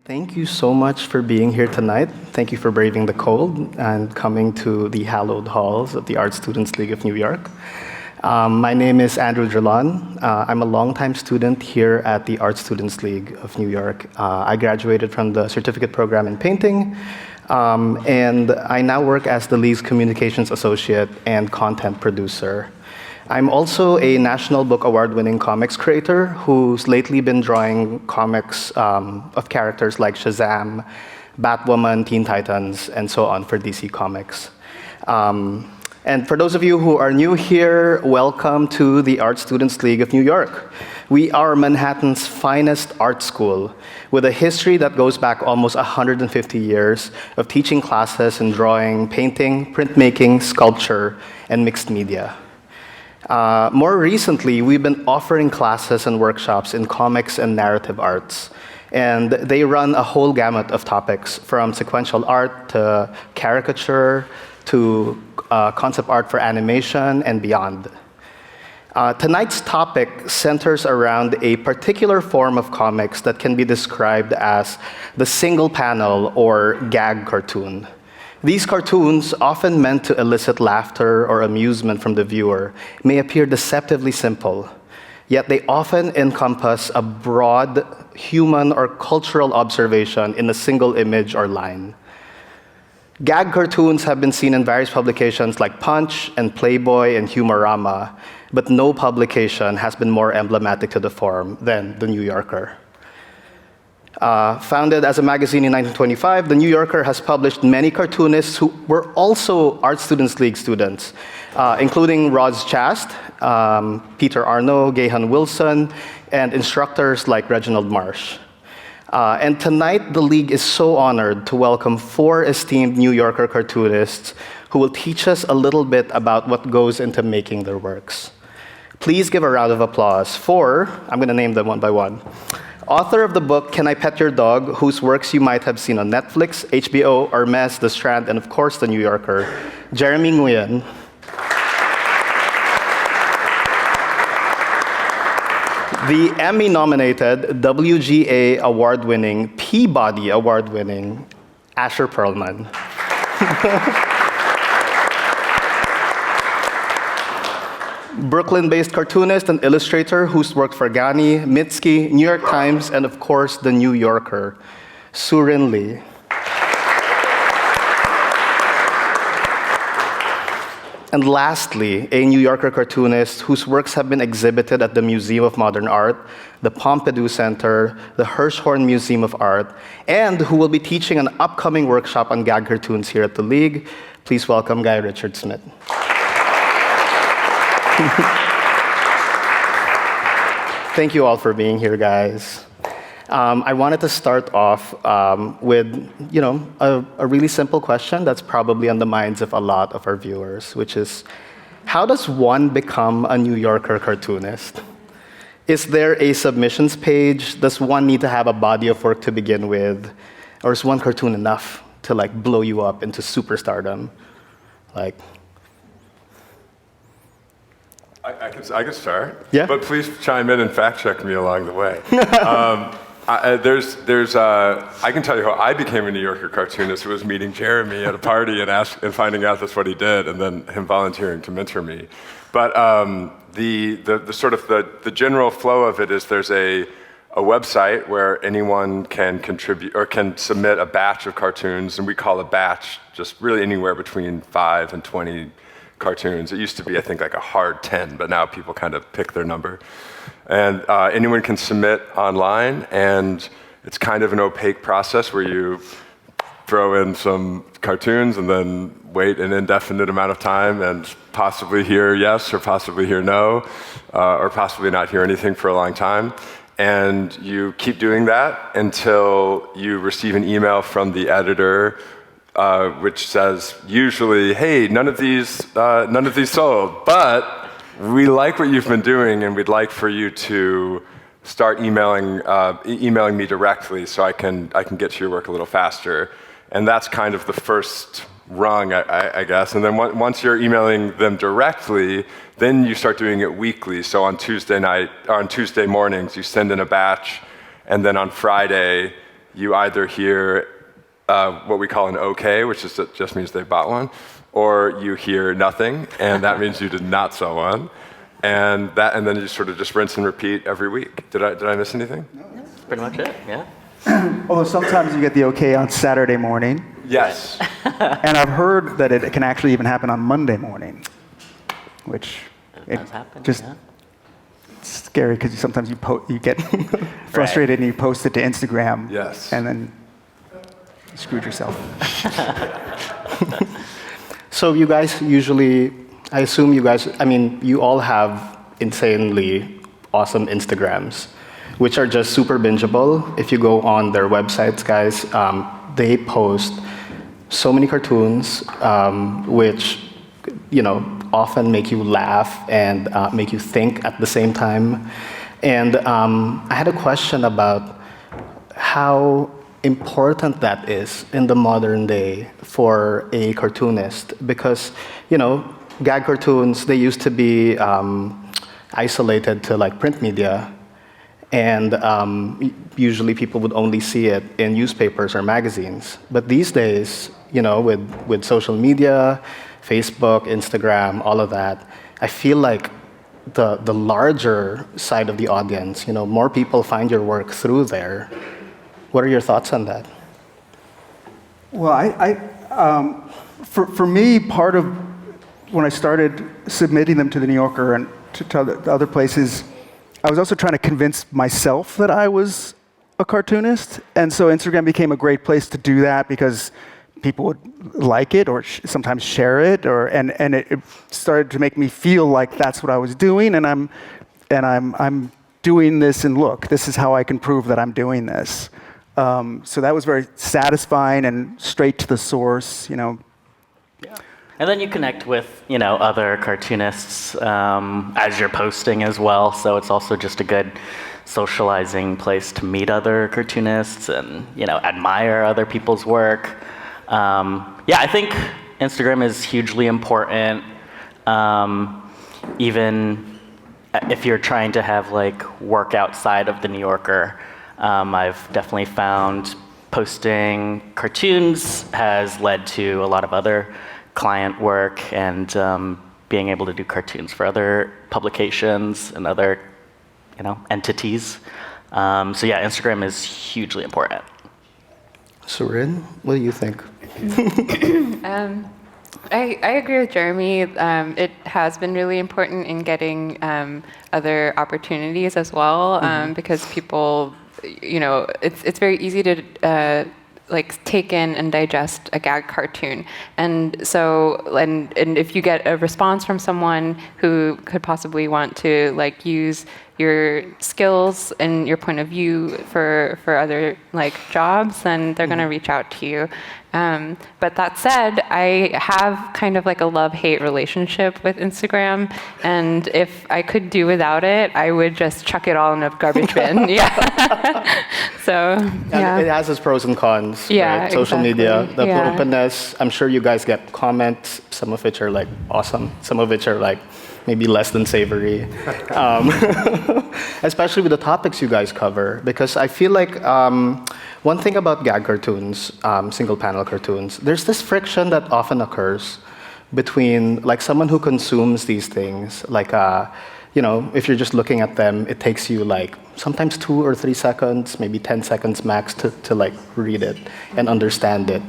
Thank you so much for being here tonight. Thank you for braving the cold and coming to the hallowed halls of the Art Students League of New York. My name is Andrew Drilon. I'm a longtime student here at the Art Students League of New York. I graduated from the certificate program in painting, and I now work as the League's communications associate and content producer. I'm also a National Book Award-winning comics creator who's lately been drawing comics of characters like Shazam, Batwoman, Teen Titans, and so on for DC Comics. And for those of you who are new here, welcome to the Art Students League of New York. We are Manhattan's finest art school with a history that goes back almost 150 years of teaching classes in drawing, painting, printmaking, sculpture, and mixed media. More recently, we've been offering classes and workshops in comics and narrative arts. And they run a whole gamut of topics, from sequential art to caricature to concept art for animation and beyond. Tonight's topic centers around a particular form of comics that can be described as the single panel or gag cartoon. These cartoons, often meant to elicit laughter or amusement from the viewer, may appear deceptively simple, yet they often encompass a broad human or cultural observation in a single image or line. Gag cartoons have been seen in various publications like Punch and Playboy and Humorama, but no publication has been more emblematic to the form than The New Yorker. Founded as a magazine in 1925, The New Yorker has published many cartoonists who were also Art Students League students, including Chast, Peter Arno, Gahan Wilson, and instructors like Reginald Marsh. And tonight, the League is so honored to welcome 4 esteemed New Yorker cartoonists who will teach us a little bit about what goes into making their works. Please give a round of applause for, I'm going to name them one by one, author of the book Can I Pet Your Dog?, whose works you might have seen on Netflix, HBO, Hermes, The Strand, and of course, The New Yorker, Jeremy Nguyen. The Emmy-nominated, WGA award-winning, Peabody award-winning Asher Perlman. Brooklyn-based cartoonist and illustrator who's worked for Ghani, Mitski, New York Times, and of course, The New Yorker, Suerynn. And lastly, a New Yorker cartoonist whose works have been exhibited at the Museum of Modern Art, the Pompidou Center, the Hirshhorn Museum of Art, and who will be teaching an upcoming workshop on gag cartoons here at the League. Please welcome Richards Smit. Thank you all for being here, guys. I wanted to start off with, a really simple question that's probably on the minds of a lot of our viewers, which is, how does one become a New Yorker cartoonist? Is there a submissions page? Does one need to have a body of work to begin with? Or is one cartoon enough to blow you up into superstardom? I can start, yeah? But please chime in and fact check me along the way. I can tell you how I became a New Yorker cartoonist. It was meeting Jeremy at a party and finding out that's what he did, and then him volunteering to mentor me. But the general flow of it is there's a website where anyone can contribute or can submit a batch of cartoons, and we call a batch just really anywhere between 5 and 20 cartoons. It used to be, I think, like a hard 10, but now people kind of pick their number. And anyone can submit online, and it's kind of an opaque process where you throw in some cartoons and then wait an indefinite amount of time and possibly hear yes or possibly hear no, or possibly not hear anything for a long time. And you keep doing that until you receive an email from the editor which says usually, hey, none of these sold, but we like what you've been doing, and we'd like for you to start emailing me directly so I can get to your work a little faster. And that's kind of the first rung, I guess. And then once you're emailing them directly, then you start doing it weekly. So on Tuesday mornings, you send in a batch, and then on Friday, you either hear what we call an OK, which just means they bought one, or you hear nothing, and that means you did not sell one. And then you sort of just rinse and repeat every week. Did I miss anything? No, that's pretty much it, yeah. Although sometimes you get the okay on Saturday morning. Yes. And I've heard that it can actually even happen on Monday morning, which It does happen, just yeah. it's scary because sometimes you get frustrated and you post it to Instagram. Yes. And then you screwed yourself. So you guys usually, I assume you all have insanely awesome Instagrams, which are just super bingeable. If you go on their websites, guys, they post so many cartoons, which, often make you laugh and make you think at the same time. And I had a question about how important that is in the modern day for a cartoonist, because, gag cartoons, they used to be isolated to like print media, and usually people would only see it in newspapers or magazines. But these days, with social media, Facebook, Instagram, all of that, I feel like the larger side of the audience, more people find your work through there. What are your thoughts on that? Well, for me, part of when I started submitting them to the New Yorker and to other places, I was also trying to convince myself that I was a cartoonist. And so Instagram became a great place to do that because people would like it or sometimes share it, and it started to make me feel like that's what I was doing, and I'm doing this, and look, this is how I can prove that I'm doing this. So that was very satisfying and straight to the source, Yeah. And then you connect with, other cartoonists as you're posting as well. So it's also just a good socializing place to meet other cartoonists and, admire other people's work. I think Instagram is hugely important. Even if you're trying to have work outside of the New Yorker, I've definitely found posting cartoons has led to a lot of other client work and being able to do cartoons for other publications and other, entities. Instagram is hugely important. Suerynn, what do you think? I agree with Jeremy. It has been really important in getting other opportunities as well, because people, it's very easy to take in and digest a gag cartoon, and so and if you get a response from someone who could possibly want to use your skills and your point of view for other jobs, then they're going to reach out to you. But that said, I have kind of a love-hate relationship with Instagram, and if I could do without it, I would just chuck it all in a garbage bin. Yeah. So, yeah. And it has its pros and cons, yeah, right? Social exactly. media, the Yeah. openness. I'm sure you guys get comments, some of which are awesome, some of which are maybe less than savory. Especially with the topics you guys cover, because I feel one thing about gag cartoons, single panel cartoons, there's this friction that often occurs between someone who consumes these things, if you're just looking at them, it takes you sometimes 2 or 3 seconds, maybe 10 seconds max to read it and understand it.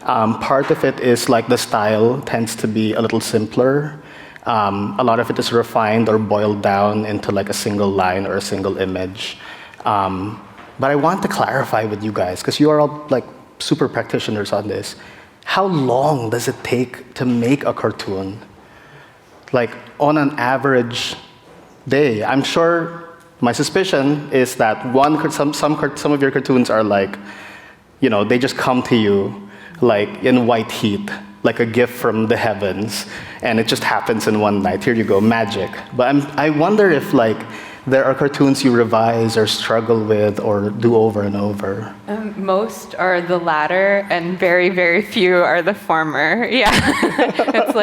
Part of it is the style tends to be a little simpler. A lot of it is refined or boiled down into a single line or a single image. But I want to clarify with you guys, because you are all super practitioners on this. How long does it take to make a cartoon? On an average day, I'm sure my suspicion is that some of your cartoons are they just come to you in white heat, like a gift from the heavens, and it just happens in one night. Here you go, magic. But I wonder if there are cartoons you revise or struggle with or do over and over. Most are the latter, and very, very few are the former. Yeah. It's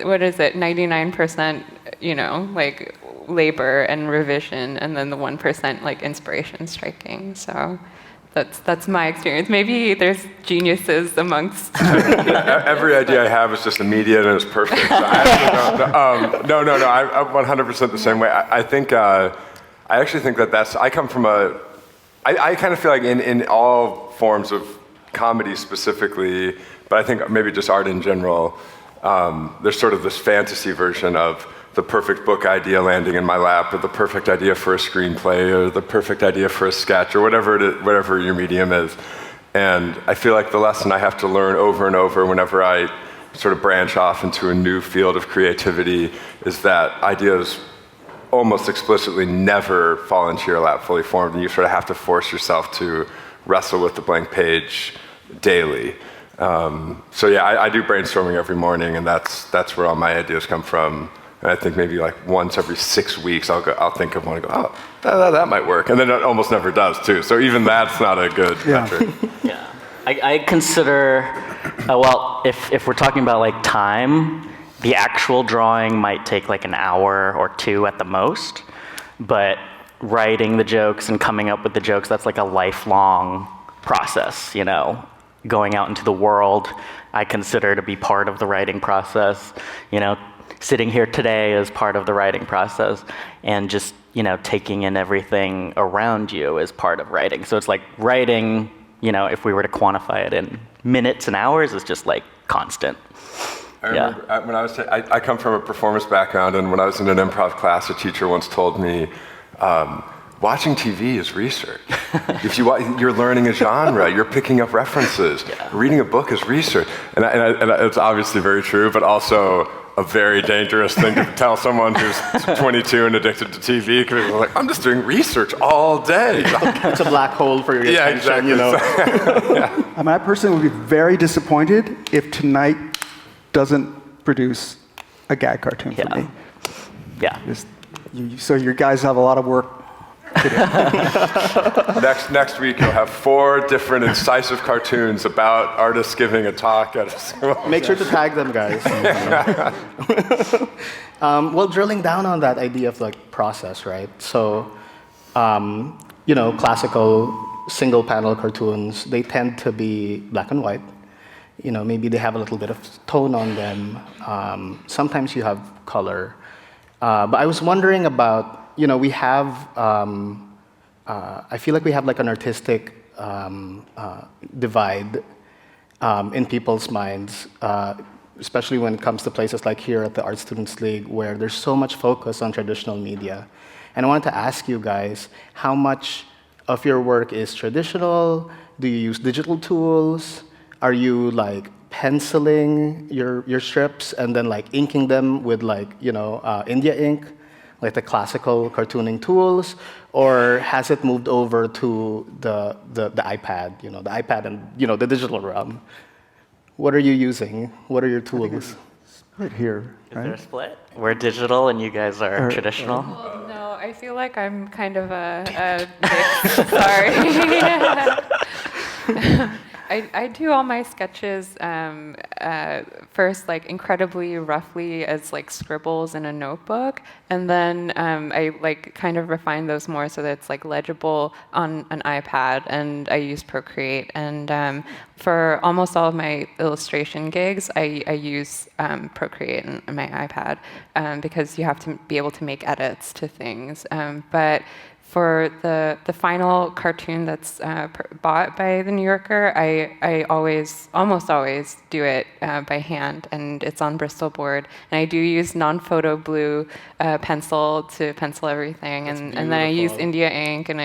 what is it, 99%, labor and revision, and then the 1% inspiration striking. So that's my experience. Maybe there's geniuses amongst. Every idea I have is just immediate and it's perfect. So I actually don't, no. I'm 100% the same way. I think I actually think that's. I come from a. I kind of feel like in all forms of comedy specifically, but I think maybe just art in general, there's sort of this fantasy version of the perfect book idea landing in my lap, or the perfect idea for a screenplay, or the perfect idea for a sketch, or whatever your medium is. And I feel like the lesson I have to learn over and over whenever I sort of branch off into a new field of creativity is that ideas almost explicitly never fall into your lap fully formed, and you sort of have to force yourself to wrestle with the blank page daily. So yeah, I do brainstorming every morning, and that's where all my ideas come from. And I think maybe like once every 6 weeks, I'll think of one and go, oh, that might work. And then it almost never does, too. So even that's not a good metric. Yeah. I consider, well, if we're talking about like time, the actual drawing might take like an hour or two at the most. But writing the jokes and coming up with the jokes, that's like a lifelong process, you know. Going out into the world, I consider to be part of the writing process, you know. Sitting here today is part of the writing process, and just, you know, taking in everything around you is part of writing. So it's like writing, you know, if we were to quantify it in minutes and hours, is just like constant. I remember when I come from a performance background, and when I was in an improv class, a teacher once told me, watching TV is research. If you're learning a genre, you're picking up references. Yeah. Reading a book is research. And it's obviously very true, but also a very dangerous thing to tell someone who's 22 and addicted to TV, because they're like, I'm just doing research all day. It's a black hole for your attention, exactly. You know. Yeah. I mean, I personally would be very disappointed if tonight doesn't produce a gag cartoon for me. Yeah. So you guys have a lot of work. Next week you'll have 4 different incisive cartoons about artists giving a talk at a school. Make sure to tag them, guys. Well, drilling down on that idea of like process, right? So, you know, classical single panel cartoons, they tend to be black and white. You know, maybe they have a little bit of tone on them. Sometimes you have color. But I was wondering about, you know, we have, I feel like we have like an artistic divide in people's minds, especially when it comes to places like here at the Art Students League, where there's so much focus on traditional media. And I wanted to ask you guys, how much of your work is traditional? Do you use digital tools? Are you like penciling your strips and then like inking them with like, you know, India ink? Like the classical cartooning tools, or has it moved over to the iPad, you know, the iPad and, you know, the digital realm? What are you using? What are your tools? Split here, Is right? there a split? We're digital and you guys are traditional? Well, no, I feel like I'm kind of a mix. Sorry. I do all my sketches first, like incredibly roughly as like scribbles in a notebook, and then I like kind of refine those more so that it's like legible on an iPad, and I use Procreate. And for almost all of my illustration gigs, I use Procreate in my iPad because you have to be able to make edits to things. But for the final cartoon that's bought by the New Yorker, I almost always do it by hand, and it's on Bristol board. And I do use non-photo blue pencil to pencil everything, and then I use India ink, and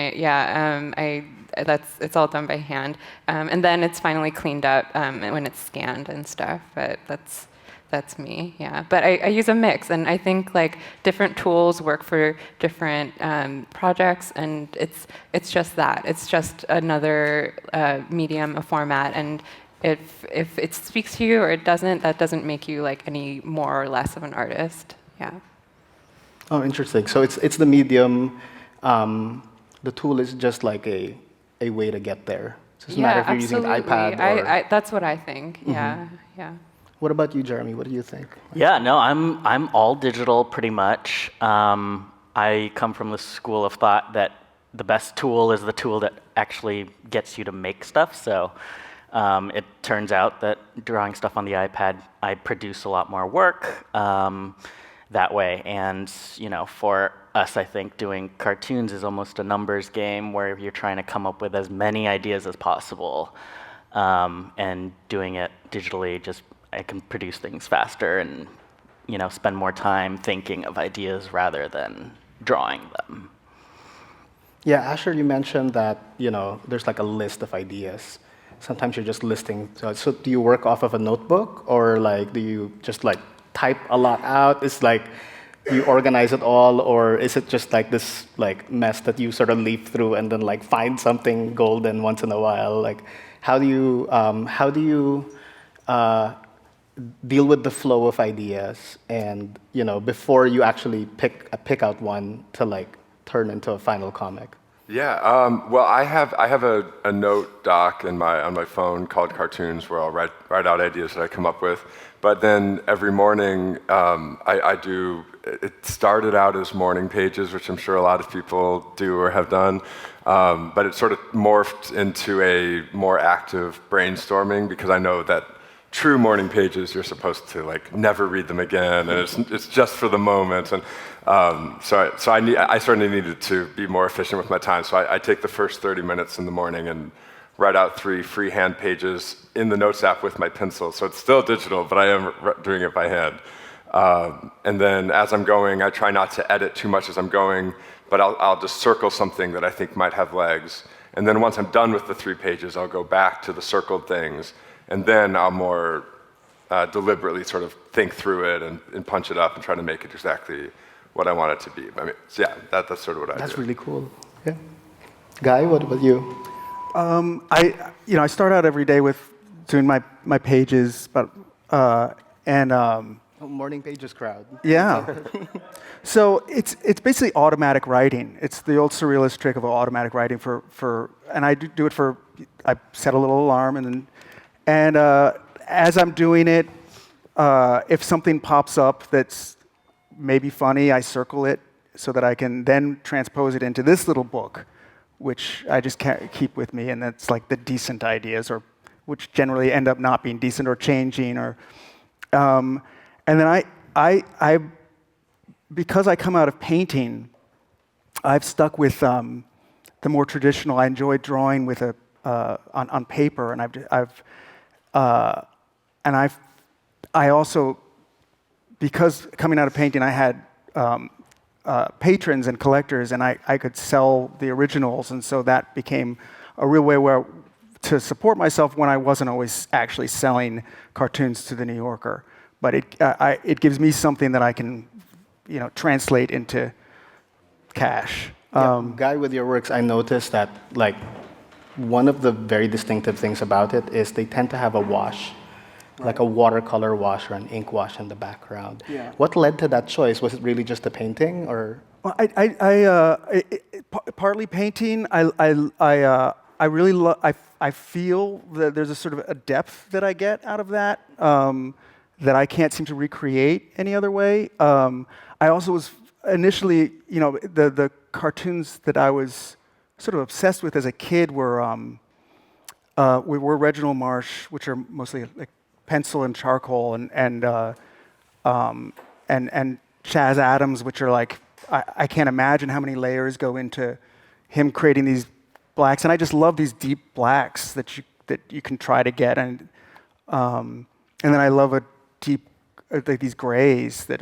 it's all done by hand. And then it's finally cleaned up when it's scanned and stuff. But that's me, yeah. But I use a mix, and I think like different tools work for different projects, and it's just that. It's just another medium, a format, and if it speaks to you or it doesn't, that doesn't make you like any more or less of an artist, yeah. Oh, interesting. So it's the medium. The tool is just like a way to get there. So it doesn't matter if you're using an iPad or... that's what I think, yeah. What about you, Jeremy? What do you think? Yeah, no, I'm all digital pretty much. I come from the school of thought that the best tool is the tool that actually gets you to make stuff. So it turns out that drawing stuff on the iPad, I produce a lot more work that way. And for us, I think doing cartoons is almost a numbers game where you're trying to come up with as many ideas as possible. And doing it digitally, just I can produce things faster and spend more time thinking of ideas rather than drawing them. Yeah, Asher, you mentioned that there's like a list of ideas. Sometimes you're just listing. So do you work off of a notebook, or like do you just like type a lot out? It's like you organize it all, or is it just like this like mess that you sort of leaf through and then like find something golden once in a while? Like how do you deal with the flow of ideas, and before you actually pick out one to like turn into a final comic? Yeah, well, I have a note doc on my phone called Cartoons where I'll write out ideas that I come up with. But then every morning I do. It started out as morning pages, which I'm sure a lot of people do or have done. But it sort of morphed into a more active brainstorming, because I know that true morning pages, you're supposed to like never read them again, and it's just for the moment. And so I certainly needed to be more efficient with my time. So I take the first 30 minutes in the morning and write out 3 freehand pages in the Notes app with my pencil. So it's still digital, but I am doing it by hand. And then as I'm going, I try not to edit too much as I'm going, but I'll just circle something that I think might have legs. And then once I'm done with the 3 pages, I'll go back to the circled things. And then I'll more deliberately sort of think through it and punch it up and try to make it exactly what I want it to be. I mean, so yeah, that's sort of what I do. That's really cool. Yeah. Guy, what about you? I start out every day with doing my pages, but Morning pages crowd. Yeah. So it's basically automatic writing. It's the old surrealist trick of automatic writing and I do it I set a little alarm, and as I'm doing it, if something pops up that's maybe funny, I circle it so that I can then transpose it into this little book, which I just can't keep with me, and that's like the decent ideas, or which generally end up not being decent or changing, or and then I because I come out of painting, I've stuck with the more traditional. I enjoy drawing with on paper, and I also, because coming out of painting, I had patrons and collectors, and I could sell the originals, and so that became a real way to support myself when I wasn't always actually selling cartoons to the New Yorker. But it gives me something that I can, translate into cash. Guy, with your works, I noticed that like one of the very distinctive things about it is they tend to have a wash, like a watercolor wash or an ink wash in the background. Yeah. What led to that choice? Was it really just the painting, or? Well, partly painting. I really I feel that there's a sort of a depth that I get out of that that I can't seem to recreate any other way. I also was initially, the cartoons that I was sort of obsessed with as a kid were Reginald, Marsh, which are mostly like pencil and charcoal, and Chaz Adams, which are like I can't imagine how many layers go into him creating these blacks, and I just love these deep blacks that you can try to get, and then I love like these grays that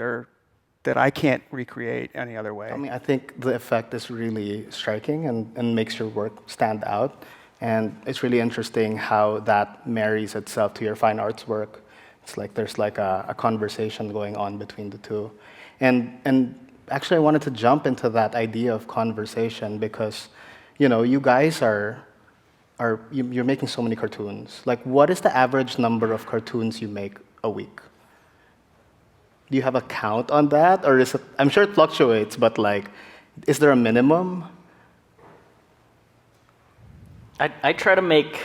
I can't recreate any other way. I mean, I think the effect is really striking and makes your work stand out. And it's really interesting how that marries itself to your fine arts work. It's like there's like a conversation going on between the two. And actually, I wanted to jump into that idea of conversation because, you guys you're making so many cartoons. Like, what is the average number of cartoons you make a week? Do you have a count on that, or is it? I'm sure it fluctuates, but like, is there a minimum? I try to make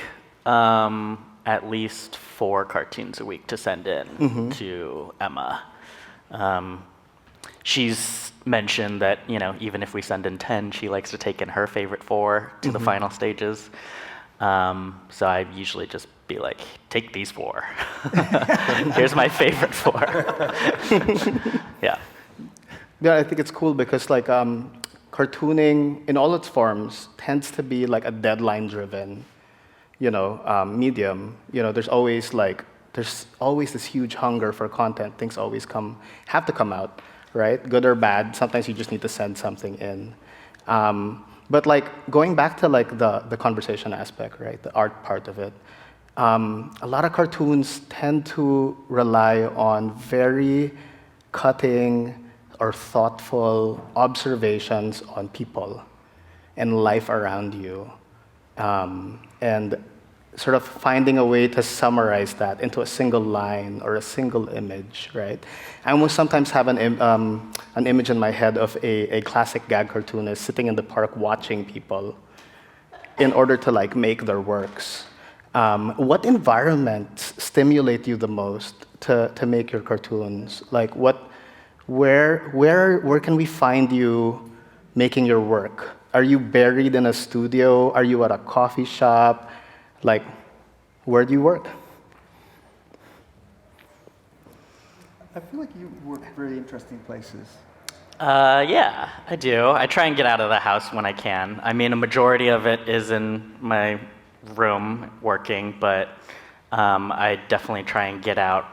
at least 4 cartoons a week to send in to Emma. she's mentioned that, even if we send in 10, she likes to take in her favorite 4 to the final stages. So I usually just be like, take these 4. Here's my favorite 4. Yeah. Yeah, I think it's cool because like cartooning in all its forms tends to be like a deadline-driven, medium. There's always this huge hunger for content. Things always have to come out, right? Good or bad. Sometimes you just need to send something in. But like going back to like the conversation aspect, right? The art part of it. A lot of cartoons tend to rely on very cutting or thoughtful observations on people and life around you, and sort of finding a way to summarize that into a single line or a single image, right? I almost sometimes have an image in my head of a classic gag cartoonist sitting in the park watching people in order to like make their works. What environments stimulate you the most to make your cartoons? Like where can we find you making your work? Are you buried in a studio? Are you at a coffee shop? Like, where do you work? I feel like you work very interesting places. Yeah, I do. I try and get out of the house when I can. I mean, a majority of it is in my room working, but I definitely try and get out.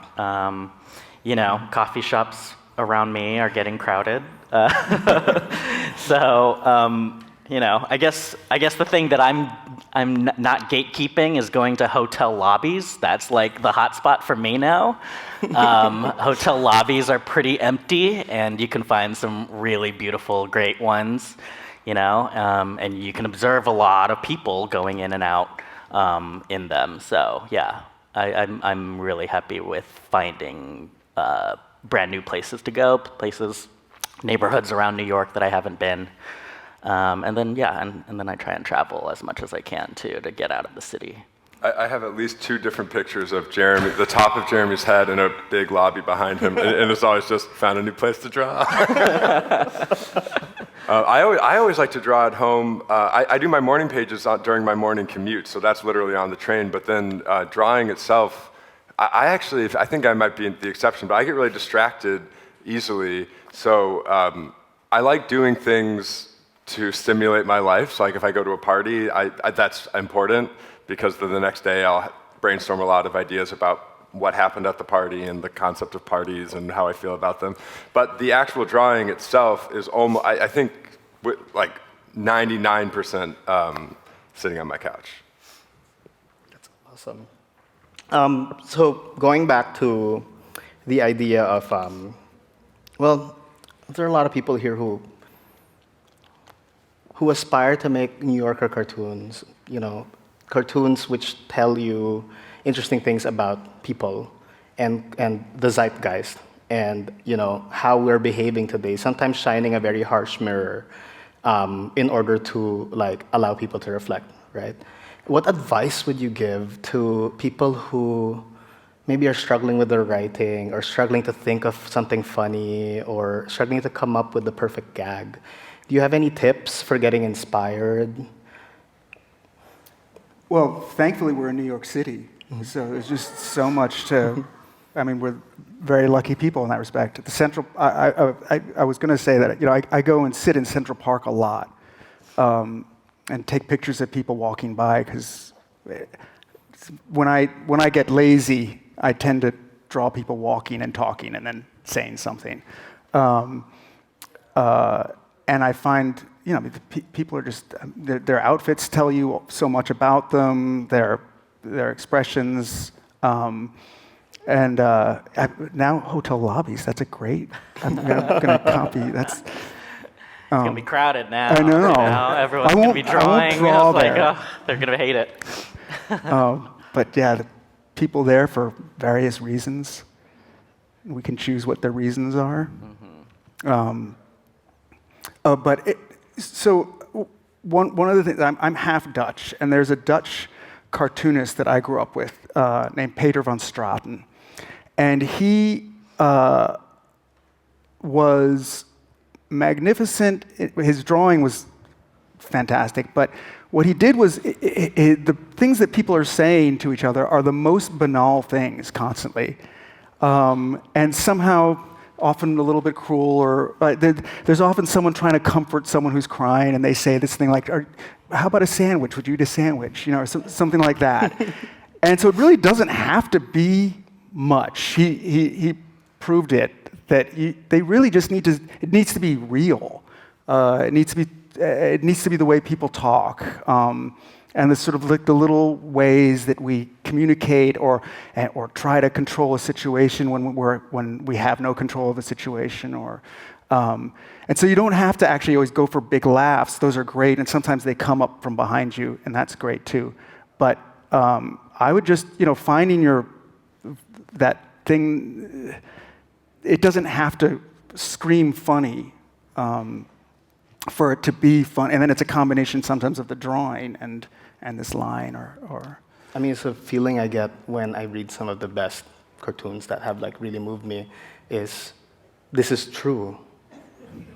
Coffee shops around me are getting crowded. So, I guess the thing that I'm not gatekeeping is going to hotel lobbies. That's like the hot spot for me now. Hotel lobbies are pretty empty, and you can find some really beautiful, great ones, and you can observe a lot of people going in and out in them. So yeah, I'm really happy with finding brand new places to go, neighborhoods around New York that I haven't been. And then I try and travel as much as I can too to get out of the city. I have at least 2 different pictures of Jeremy, the top of Jeremy's head and a big lobby behind him, and it's always just found a new place to draw. I always like to draw at home. I do my morning pages during my morning commute, so that's literally on the train, but then drawing itself, I think I might be the exception, but I get really distracted easily, so I like doing things to stimulate my life. So like if I go to a party, that's important because then the next day I'll brainstorm a lot of ideas about what happened at the party and the concept of parties and how I feel about them. But the actual drawing itself is almost, I think, like 99% sitting on my couch. That's awesome. So going back to the idea of, there are a lot of people here who aspire to make New Yorker cartoons, cartoons which tell you interesting things about people and the zeitgeist and how we're behaving today, sometimes shining a very harsh mirror in order to like allow people to reflect, right? What advice would you give to people who maybe are struggling with their writing or struggling to think of something funny or struggling to come up with the perfect gag? Do you have any tips for getting inspired? Well, thankfully, we're in New York City, so there's just so much to. I mean, we're very lucky people in that respect. The Central. I was going to say that I go and sit in Central Park a lot, and take pictures of people walking by because when I get lazy, I tend to draw people walking and talking and then saying something. And I find, people are just, their outfits tell you so much about them, their expressions, and now hotel lobbies, that's a great, I'm going to copy, that's... It's going to be crowded now. I know. Everyone's going to be drawing. Draw like, they're going to hate it. But yeah, the people there for various reasons. We can choose what their reasons are. Mm-hmm. So one of the things, I'm half Dutch, and there's a Dutch cartoonist that I grew up with named Peter van Straten. And he was magnificent. His drawing was fantastic, but what he did was the things that people are saying to each other are the most banal things constantly, and somehow often a little bit cruel, or there's often someone trying to comfort someone who's crying, and they say this thing like, how about a sandwich? Would you eat a sandwich? Or something like that. And so it really doesn't have to be much. He proved it, that they really just it needs to be real. It needs to be the way people talk. And the sort of like the little ways that we communicate or try to control a situation when we have no control of a situation, and so you don't have to actually always go for big laughs. Those are great, and sometimes they come up from behind you, and that's great too. But I would just finding that thing. It doesn't have to scream funny for it to be fun, and then it's a combination sometimes of the drawing and this line or. I mean, it's a feeling I get when I read some of the best cartoons that have really moved me. Is this is true,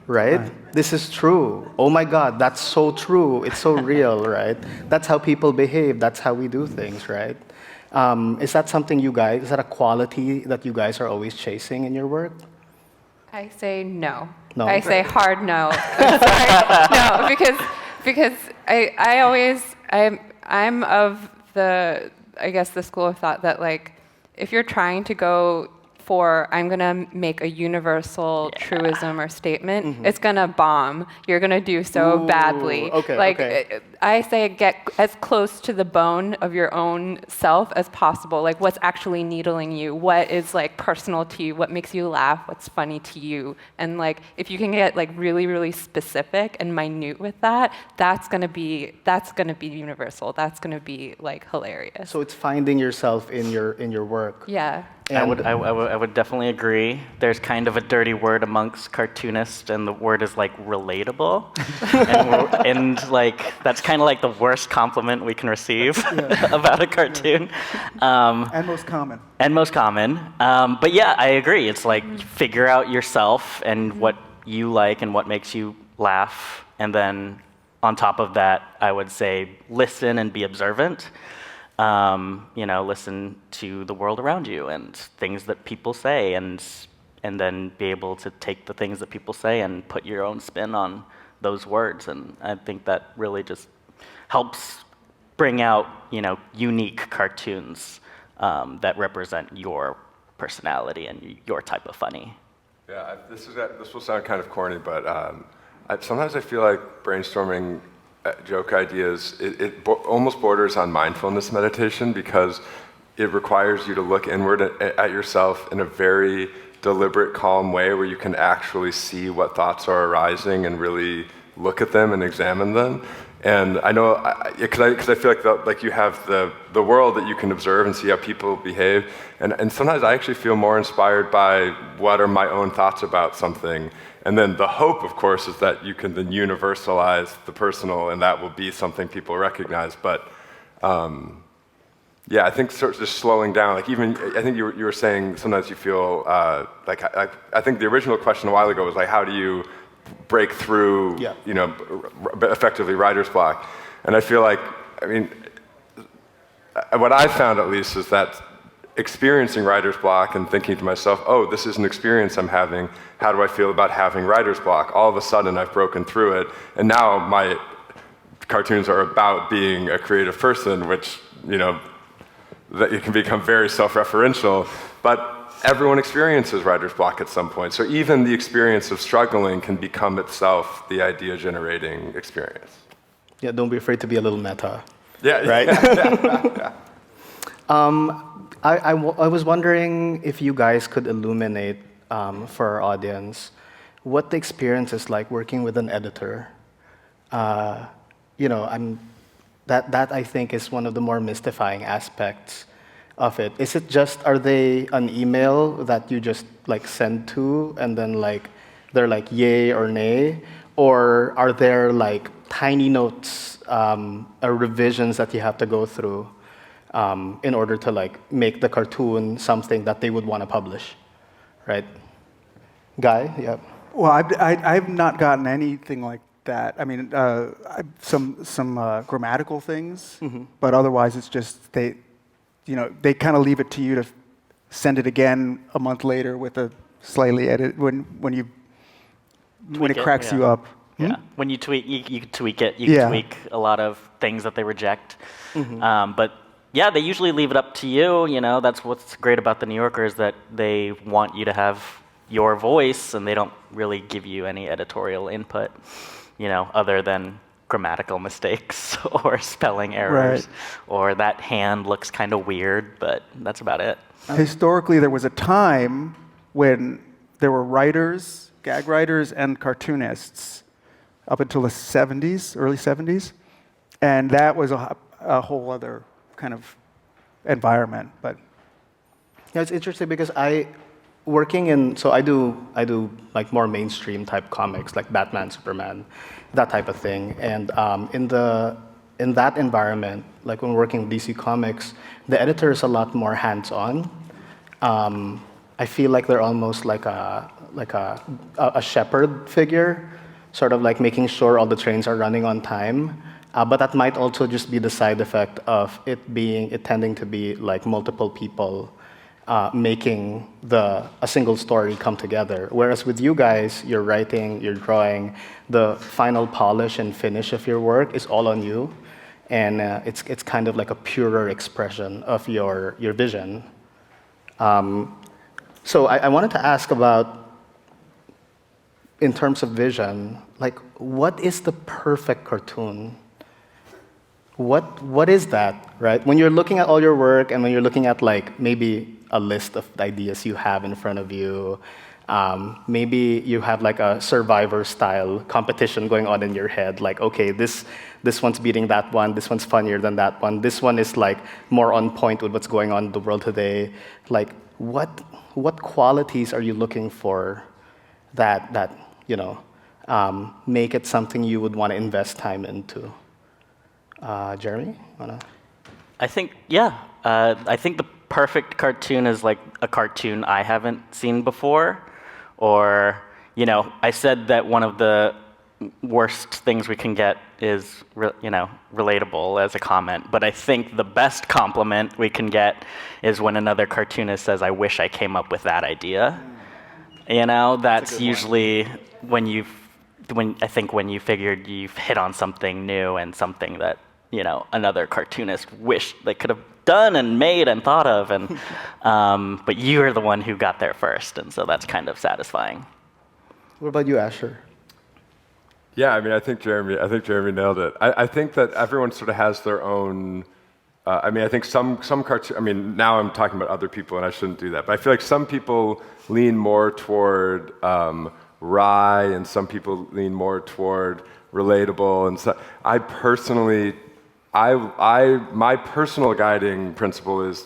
right? This is true. Oh my God, that's so true. It's so real, right? That's how people behave. That's how we do things, right? Is that something is that a quality that you guys are always chasing in your work? I say no. No? I say hard no. I'm sorry. No, because I'm of the school of thought that if you're trying to go for I'm gonna make a universal truism or statement, it's gonna bomb. You're gonna do so badly. Okay. I say get as close to the bone of your own self as possible. What's actually needling you? What is personal to you? What makes you laugh? What's funny to you? And if you can get really, really specific and minute with that, that's gonna be universal. That's gonna be hilarious. So it's finding yourself in your work. Yeah. I would definitely agree. There's kind of a dirty word amongst cartoonists, and the word is relatable, and that's kind of the worst compliment we can receive about a cartoon. And most common. But yeah, I agree. It's figure out yourself and what you like and what makes you laugh, and then on top of that, I would say listen and be observant. Listen to the world around you and things that people say, and then be able to take the things that people say and put your own spin on those words. And I think that really just helps bring out, unique cartoons that represent your personality and your type of funny. Yeah, this will sound kind of corny, but sometimes I feel like brainstorming joke ideas, it almost borders on mindfulness meditation, because it requires you to look inward at yourself in a very deliberate, calm way where you can actually see what thoughts are arising and really look at them and examine them. And I know, because I feel like you have the world that you can observe and see how people behave, and sometimes I actually feel more inspired by what are my own thoughts about something. And then the hope, of course, is that you can then universalize the personal, and that will be something people recognize. But I think sort of just slowing down. I think you were saying sometimes you feel I think the original question a while ago was how do you break through, effectively writer's block? And I feel what I found at least is that experiencing writer's block and thinking to myself, oh, this is an experience I'm having. How do I feel about having writer's block? All of a sudden, I've broken through it, and now my cartoons are about being a creative person, which, that it can become very self-referential, but everyone experiences writer's block at some point. So even the experience of struggling can become itself the idea-generating experience. Yeah, don't be afraid to be a little meta. Yeah. Right? Yeah. I was wondering if you guys could illuminate for our audience what the experience is like working with an editor. That I think is one of the more mystifying aspects of it. Is it are they an email that you just send to, and then they're yay or nay, or are there tiny notes or revisions that you have to go through in order to make the cartoon something that they would want to publish, right? Guy, yeah. Well, I've not gotten anything like that. I mean, some grammatical things, but otherwise it's just they kind of leave it to you to send it again a month later with a slightly edit when it cracks you up. Yeah. When you tweak, you can tweak it. You Yeah. can tweak a lot of things that they reject. But yeah, they usually leave it up to you. You know, that's what's great about the New Yorker is that they want you to have your voice, and they don't really give you any editorial input, you know, other than grammatical mistakes or spelling errors, or that hand looks kind of weird, but that's about it. Historically, there was a time when there were writers, gag writers, and cartoonists up until the 70s, early 70s, and that was a whole other kind of environment. But Yeah, it's interesting because I do like more mainstream type comics, like Batman, Superman, that type of thing. And in that environment, like when working with DC Comics, the editor is a lot more hands-on. I feel like they're almost like a shepherd figure, sort of like making sure all the trains are running on time. But that might also just be the side effect of it tending to be like multiple people making a single story come together. Whereas with you guys, you're writing, you're drawing, the final polish and finish of your work is all on you, and it's kind of like a purer expression of your vision. So I wanted to ask about, in terms of vision, like what is the perfect cartoon? What is that, right? When you're looking at all your work and when you're looking at like maybe a list of ideas you have in front of you, maybe you have like a Survivor style competition going on in your head, like, okay, this one's beating that one, this one's funnier than that one, this one is like more on point with what's going on in the world today. Like what qualities are you looking for that you know make it something you would want to invest time into? Jeremy, wanna? I think, yeah. I think the perfect cartoon is like a cartoon I haven't seen before. Or, you know, I said that one of the worst things we can get is, relatable as a comment. But I think the best compliment we can get is when another cartoonist says, I wish I came up with that idea. You know, that's usually when you figured you've hit on something new and something that, you know, another cartoonist wished they could have done and made and thought of, and but you're the one who got there first, and so that's kind of satisfying. What about you, Asher? Yeah, I mean, I think Jeremy nailed it. I think that everyone sort of has their own. I mean, I think some cartoon. I mean, now I'm talking about other people, and I shouldn't do that. But I feel like some people lean more toward wry, and some people lean more toward relatable. And so, I personally, my personal guiding principle is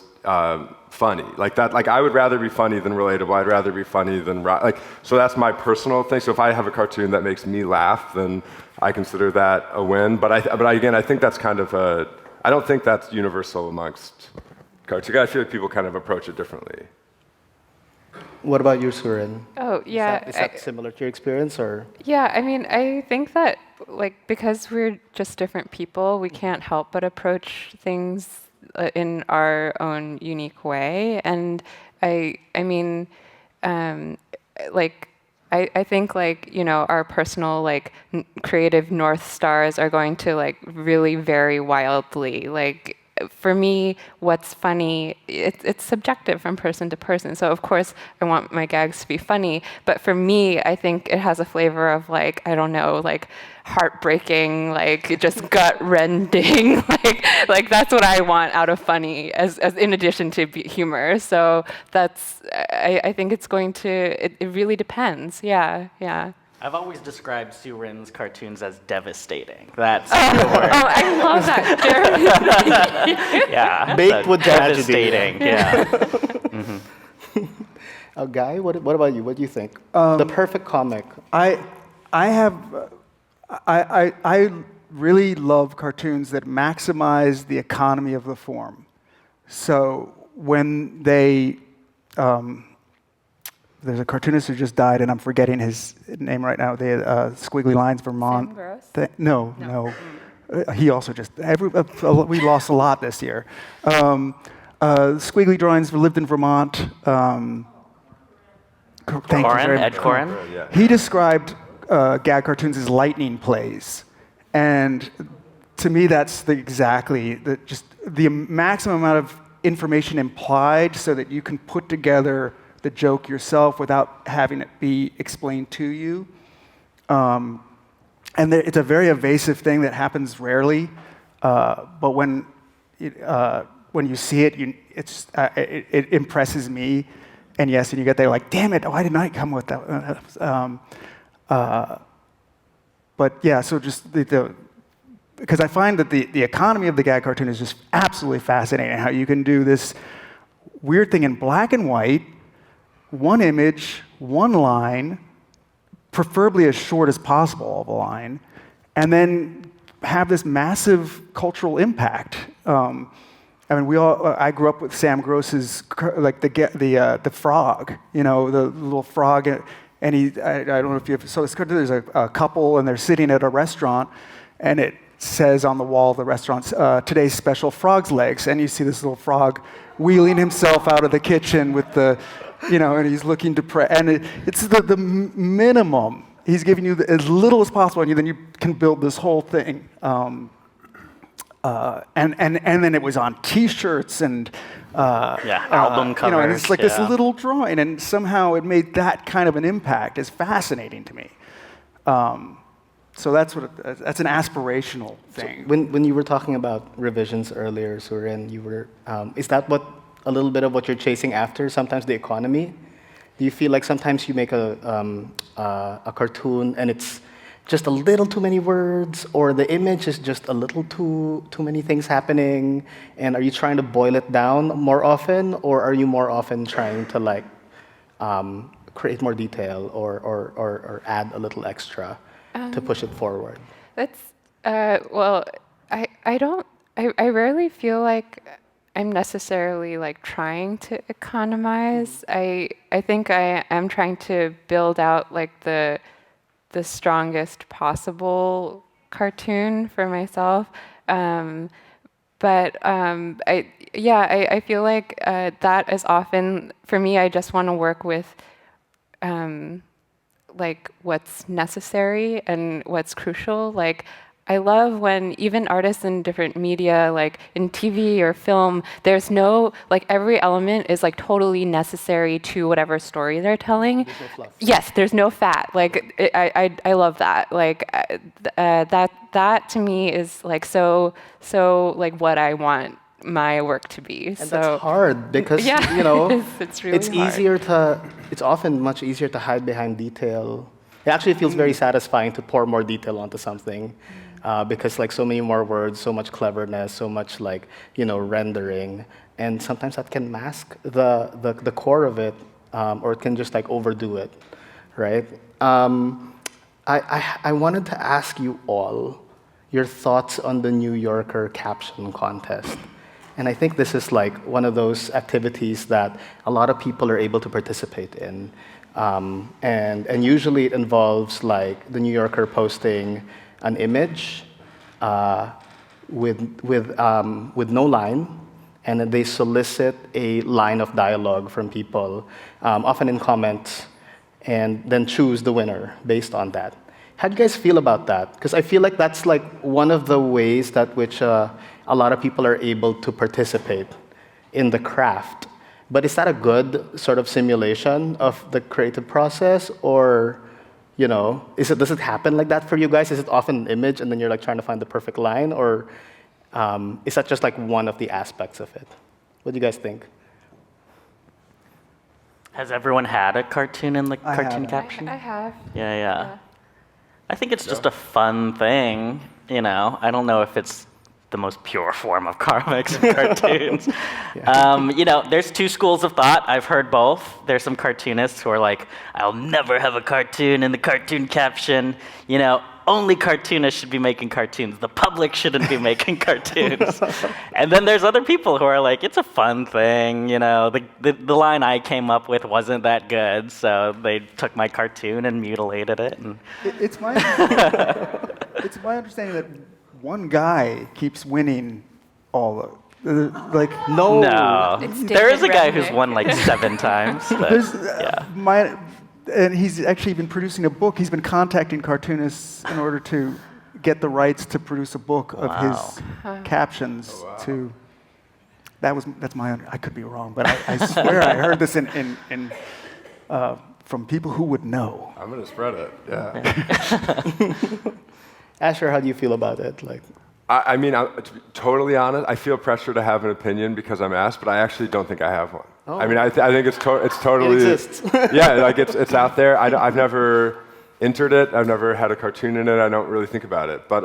funny. Like that. Like I would rather be funny than relatable. I'd rather be funny than like. So that's my personal thing. So if I have a cartoon that makes me laugh, then I consider that a win. But again, I think that's kind of a. I don't think that's universal amongst cartoons. I feel like people kind of approach it differently. What about you, Suerynn? Oh, yeah. Is that similar to your experience, or? Yeah, I mean, I think that, like, because we're just different people, we can't help but approach things in our own unique way. And I mean, like, I think, like, you know, our personal, like, creative North Stars are going to, like, really vary wildly. Like, for me, what's funny, it's subjective from person to person. So of course, I want my gags to be funny. But for me, I think it has a flavor of like, I don't know, like heartbreaking, like just gut-rending. like that's what I want out of funny, as in addition to humor. So that's, I think it's going to, it really depends. Yeah. I've always described Suerynn's cartoons as devastating. That's I love that, Jeremy. yeah, Baked with devastating. Yeah. Guy, what about you? What do you think? The perfect comic. I really love cartoons that maximize the economy of the form. So when they there's a cartoonist who just died, and I'm forgetting his name right now. The Squiggly Lines, Vermont. Sam Gross? No. He also just we lost a lot this year. Squiggly Drawings lived in Vermont. Thank you very much. Ed Corin? He described gag cartoons as lightning plays, and to me, that's exactly just the maximum amount of information implied, so that you can put together the joke yourself without having it be explained to you. And it's a very evasive thing that happens rarely, but when you see it, it impresses me. And yes, and you get there like, damn it, why didn't I come with that? But yeah, so just because I find that the economy of the gag cartoon is just absolutely fascinating. How you can do this weird thing in black and white, one image, one line, preferably as short as possible of a line, and then have this massive cultural impact. I mean, I grew up with Sam Gross's, like the frog, the little frog, and I don't know if you've, so there's a couple and they're sitting at a restaurant, and it says on the wall of the restaurant, today's special frog's legs, and you see this little frog wheeling himself out of the kitchen with the, and he's looking depressed, and it's the minimum. He's giving you as little as possible, and then you can build this whole thing. And then it was on T-shirts and album covers. And it's like this little drawing, and somehow it made that kind of an impact. It's fascinating to me. So that's an aspirational thing. So when you were talking about revisions earlier, Suerynn, you were is that a little bit of what you're chasing after? Sometimes the economy. Do you feel like sometimes you make a cartoon and it's just a little too many words, or the image is just a little too many things happening? And are you trying to boil it down more often, or are you more often trying to create more detail or add a little extra to push it forward? That's well, I rarely feel like I'm necessarily trying to economize. I think I am trying to build out the strongest possible cartoon for myself. But I feel like that is often, for me, I just want to work with what's necessary and what's crucial. I love when even artists in different media, in TV or film, there's no, every element is totally necessary to whatever story they're telling. There's no fluff. Yes, there's no fat. I love that. That to me is so what I want my work to be. And that's hard because it's really hard. It's often much easier to hide behind detail. It actually feels very satisfying to pour more detail onto something. Because so many more words, so much cleverness, so much rendering, and sometimes that can mask the core of it, or it can just overdo it, right? I wanted to ask you all your thoughts on the New Yorker Caption contest, and I think this is one of those activities that a lot of people are able to participate in, and usually it involves the New Yorker posting an image with no line, and then they solicit a line of dialogue from people, often in comments, and then choose the winner based on that. How do you guys feel about that? Because I feel like that's one of the ways that which a lot of people are able to participate in the craft. But is that a good sort of simulation of the creative process, or does it happen like that for you guys? Is it often an image and then you're trying to find the perfect line, or is that just one of the aspects of it? What do you guys think? Has everyone had a cartoon in the cartoon caption? I have. Yeah. I think it's just a fun thing, I don't know if it's the most pure form of comics and cartoons. There's two schools of thought. I've heard both. There's some cartoonists who are I'll never have a cartoon in the cartoon caption. only cartoonists should be making cartoons. The public shouldn't be making cartoons. And then there's other people who are like, it's a fun thing, you know. The line I came up with wasn't that good, so they took my cartoon and mutilated it. And It's my it's my understanding that one guy keeps winning all the like No. no, It's there is a David guy who's Resnick. won like 7 times. But, There's yeah. and he's actually been producing a book. He's been contacting cartoonists in order to get the rights to produce a book of his captions. To that's my I could be wrong, but I swear I heard this in from people who would know. I'm going to spread it. Yeah. Asher, how do you feel about it? Like, I mean, to be totally honest, I feel pressure to have an opinion because I'm asked, but I actually don't think I have one. Oh. I mean, I think it's totally... It exists. Yeah, like it's out there. I've never entered it. I've never had a cartoon in it. I don't really think about it. But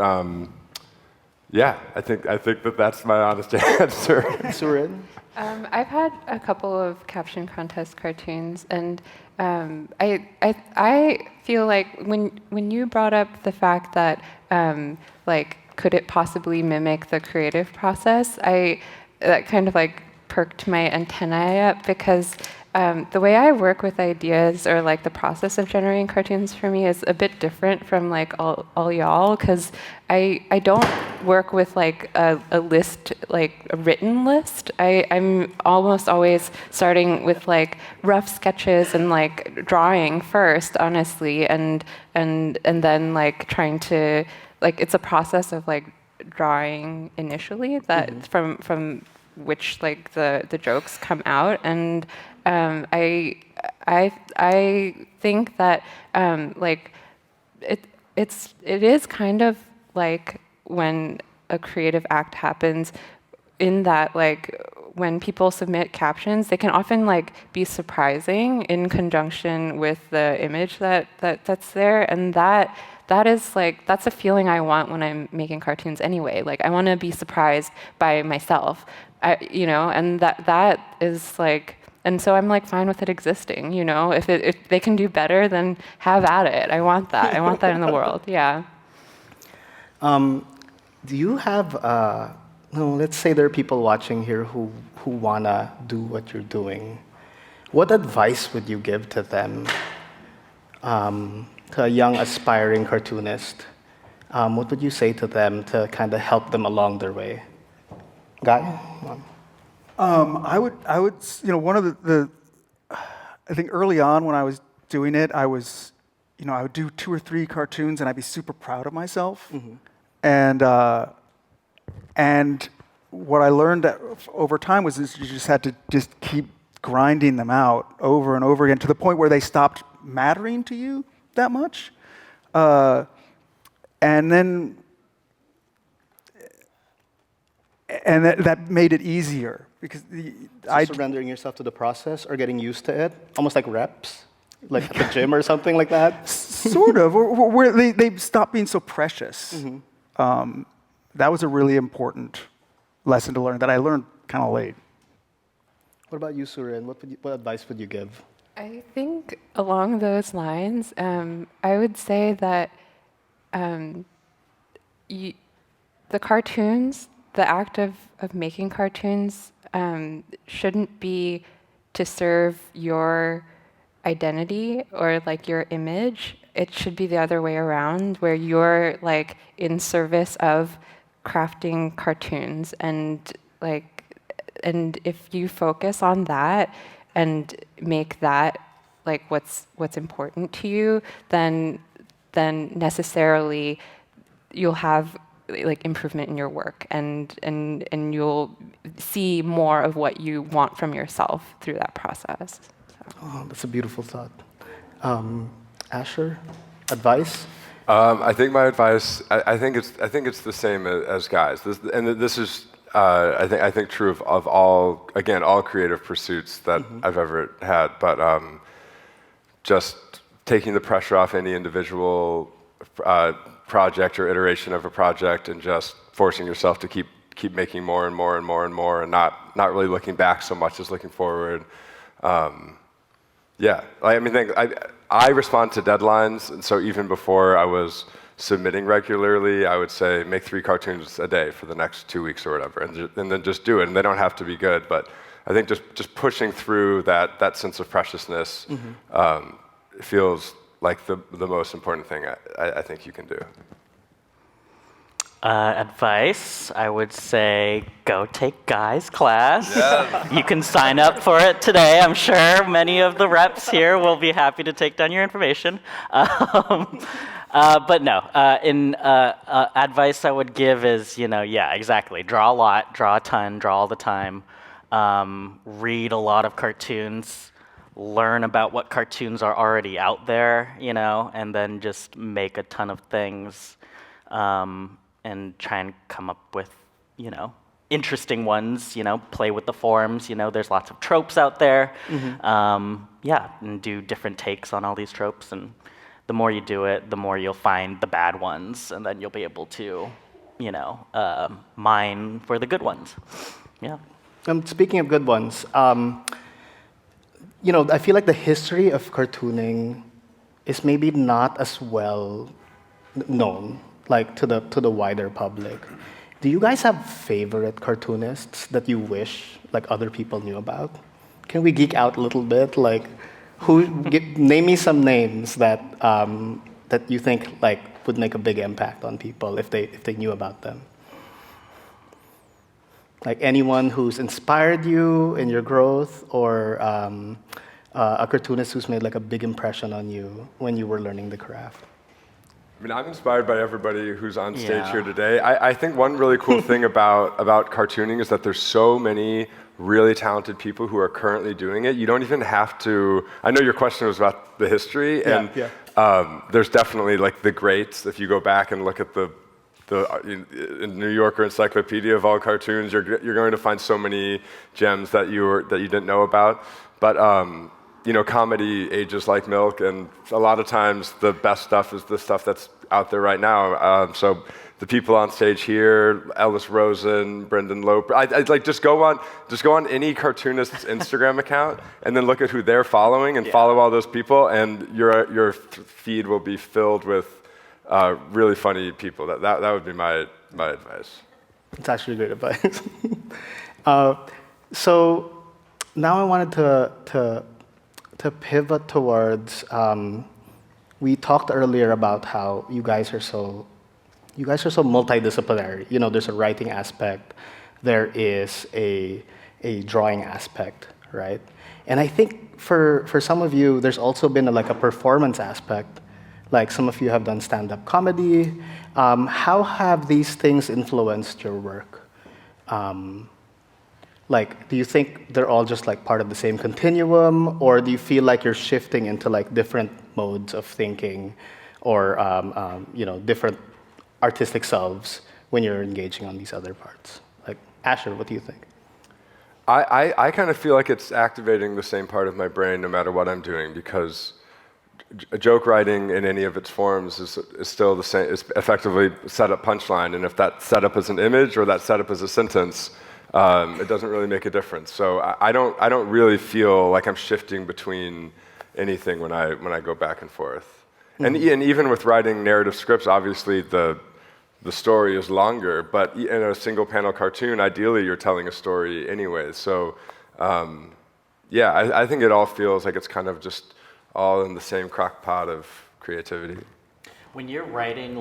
yeah, I think that's my honest answer. Suerynn? I've had a couple of caption contest cartoons, and I feel like when you brought up the fact that like could it possibly mimic the creative process, that kind of like perked my antennae up, because the way I work with ideas, or like the process of generating cartoons for me, is a bit different from like all y'all, because I don't work with like a list, like a written list. I'm almost always starting with like rough sketches and like drawing first, honestly, and then like trying to, like, it's a process of like drawing initially that from which like the jokes come out. And I think that like it is kind of like when a creative act happens, in that like when people submit captions, they can often like be surprising in conjunction with the image that's there, and that is like, that's a feeling I want when I'm making cartoons anyway. Like, I want to be surprised by myself, you know, and that is like, and so I'm like fine with it existing, you know. If they can do better, then have at it. I want that. I want that in the world. Yeah. Do you have, let's say there are people watching here who wanna do what you're doing. What advice would you give to them? To a young aspiring cartoonist, what would you say to them to kind of help them along their way? Guy? I would, you know, one of the I think early on when I was doing it, I would do 2 or 3 cartoons and I'd be super proud of myself. And what I learned over time was you just had to just keep grinding them out over and over again to the point where they stopped mattering to you that much. And that made it easier, because Surrendering yourself to the process or getting used to it, almost like reps, like at the gym or something like that. Sort of, or where they stopped being so precious. That was a really important lesson to learn that I learned kind of late. What about you, Suerynn? What advice would you give? I think along those lines, I would say that the cartoons, the act of making cartoons, shouldn't be to serve your identity or like your image. It should be the other way around, where you're like in service of crafting cartoons, and if you focus on that and make that like what's important to you, then necessarily you'll have like improvement in your work, and you'll see more of what you want from yourself through that process. So. Oh, that's a beautiful thought. Asher, advice? I think my advice, I think it's the same as guys, this is I think true of all creative pursuits that I've ever had, but just taking the pressure off any individual project or iteration of a project, and just forcing yourself to keep making more and more and more and more, and not really looking back so much as looking forward. Yeah, I mean, I respond to deadlines, and so even before I was submitting regularly, I would say make 3 cartoons a day for the next 2 weeks or whatever, and then just do it. And they don't have to be good, but I think just pushing through that sense of preciousness feels like the most important thing I think you can do. Advice, I would say go take Guy's class. Yeah. You can sign up for it today. I'm sure many of the reps here will be happy to take down your information. But no, advice I would give is, yeah, exactly. Draw a lot, draw a ton, draw all the time. Read a lot of cartoons. Learn about what cartoons are already out there, and then just make a ton of things. And try and come up with, interesting ones, play with the forms, there's lots of tropes out there. And do different takes on all these tropes. And the more you do it, the more you'll find the bad ones, and then you'll be able to, mine for the good ones. Yeah. Speaking of good ones, I feel like the history of cartooning is maybe not as well known, like to the wider public. Do you guys have favorite cartoonists that you wish like other people knew about? Can we geek out a little bit? Like, name me some names that that you think like would make a big impact on people if they knew about them. Like anyone who's inspired you in your growth, or a cartoonist who's made like a big impression on you when you were learning the craft. I mean, I'm inspired by everybody who's on stage here today. I think one really cool thing about cartooning is that there's so many really talented people who are currently doing it. You don't even have to. I know your question was about the history, and there's definitely like the greats. If you go back and look at the New Yorker encyclopedia of all cartoons, you're going to find so many gems that you didn't know about. But comedy ages like milk, and a lot of times the best stuff is the stuff that's out there right now. So the people on stage here, Ellis Rosen, Brendan Loper, I'd like just go on any cartoonist's Instagram account and then look at who they're following and follow all those people, and your feed will be filled with really funny people. That would be my advice. It's actually great advice. So now I wanted to pivot towards, we talked earlier about how you guys are so multidisciplinary. There's a writing aspect, there is a drawing aspect, right? And I think for some of you, there's also been a performance aspect. Like some of you have done stand-up comedy. How have these things influenced your work? Do you think they're all just part of the same continuum, or do you feel like you're shifting into different modes of thinking, or different artistic selves when you're engaging on these other parts? Asher, what do you think? I kind of feel like it's activating the same part of my brain no matter what I'm doing, because joke writing in any of its forms is still the same. It's effectively setup punchline, and if that setup is an image or that setup is a sentence, it doesn't really make a difference. So I don't really feel like I'm shifting between anything when I go back and forth. And even with writing narrative scripts, obviously the story is longer, but in a single panel cartoon, ideally you're telling a story anyway. So I think it all feels like it's kind of just all in the same crock pot of creativity. When you're writing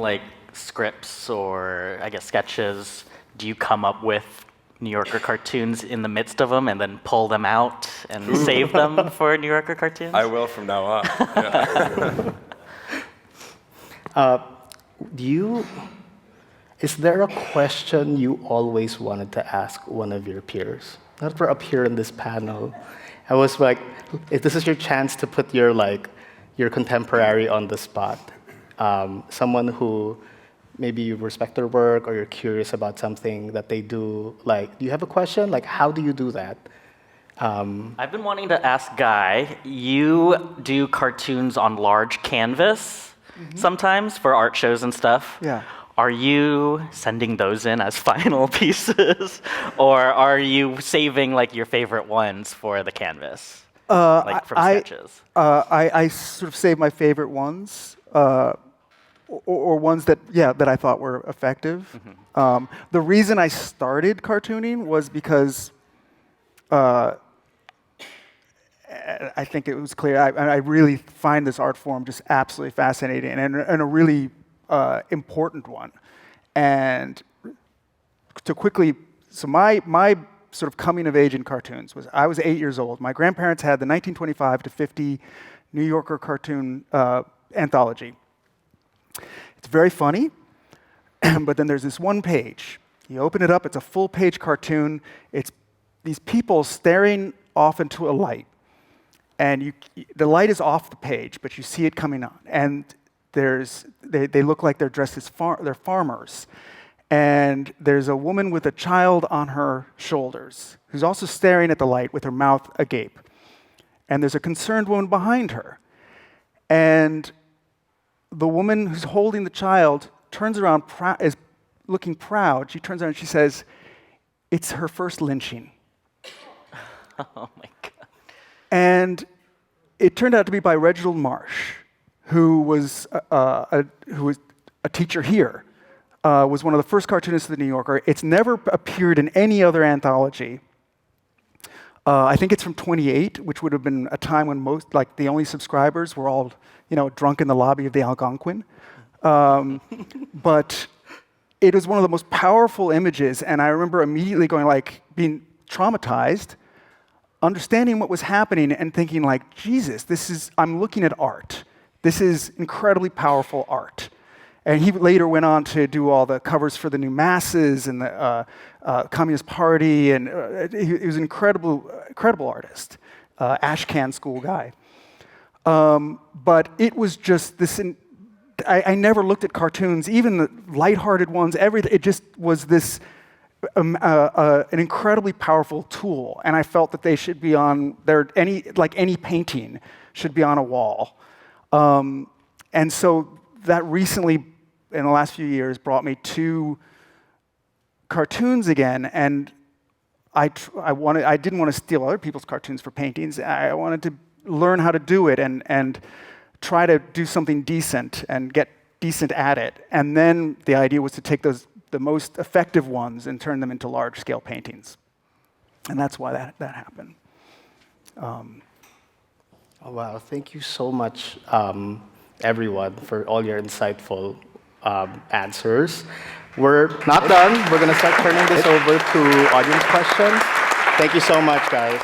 scripts or I guess sketches, do you come up with New Yorker cartoons in the midst of them and then pull them out and save them for New Yorker cartoons? I will from now on. Yeah. Is there a question you always wanted to ask one of your peers? Not for up here in this panel. I was like, if this is your chance to put your contemporary on the spot, someone who maybe you respect their work or you're curious about something that they do. Do you have a question? How do you do that? I've been wanting to ask Guy, you do cartoons on large canvas sometimes for art shows and stuff. Yeah. Are you sending those in as final pieces, or are you saving your favorite ones for the canvas, from sketches? I sort of save my favorite ones, or ones that, that I thought were effective. The reason I started cartooning was because I think it was clear. I really find this art form just absolutely fascinating and a really important one. And to quickly, so my sort of coming of age in cartoons was I was 8 years old. My grandparents had the 1925 to 50 New Yorker cartoon anthology. It's very funny, but then there's this one page. You open it up, it's a full-page cartoon. It's these people staring off into a light. And the light is off the page, but you see it coming on. And they look like they're dressed as they're farmers. And there's a woman with a child on her shoulders who's also staring at the light with her mouth agape. And there's a concerned woman behind her. And the woman who's holding the child turns around, is looking proud. She turns around and she says, "It's her first lynching." Oh my God. And it turned out to be by Reginald Marsh, who was a teacher here, was one of the first cartoonists of the New Yorker. It's never appeared in any other anthology. I think it's from 28, which would have been a time when the only subscribers were all, drunk in the lobby of the Algonquin. But it was one of the most powerful images, and I remember immediately going, being traumatized, understanding what was happening and thinking Jesus, I'm looking at art. This is incredibly powerful art. And he later went on to do all the covers for the New Masses and the Communist Party, and he was an incredible artist, Ashcan school guy. But it was just this, I never looked at cartoons, even the lighthearted ones, everything, it just was this, an incredibly powerful tool, and I felt that they should be on any painting should be on a wall, and so that recently, in the last few years, brought me to cartoons again, and I didn't want to steal other people's cartoons for paintings. I wanted to learn how to do it and try to do something decent and get decent at it, and then the idea was to take the most effective ones and turn them into large-scale paintings. And that's why that happened. Oh, wow, thank you so much, everyone, for all your insightful answers. We're not done. We're going to start turning this over to audience questions. Thank you so much, guys.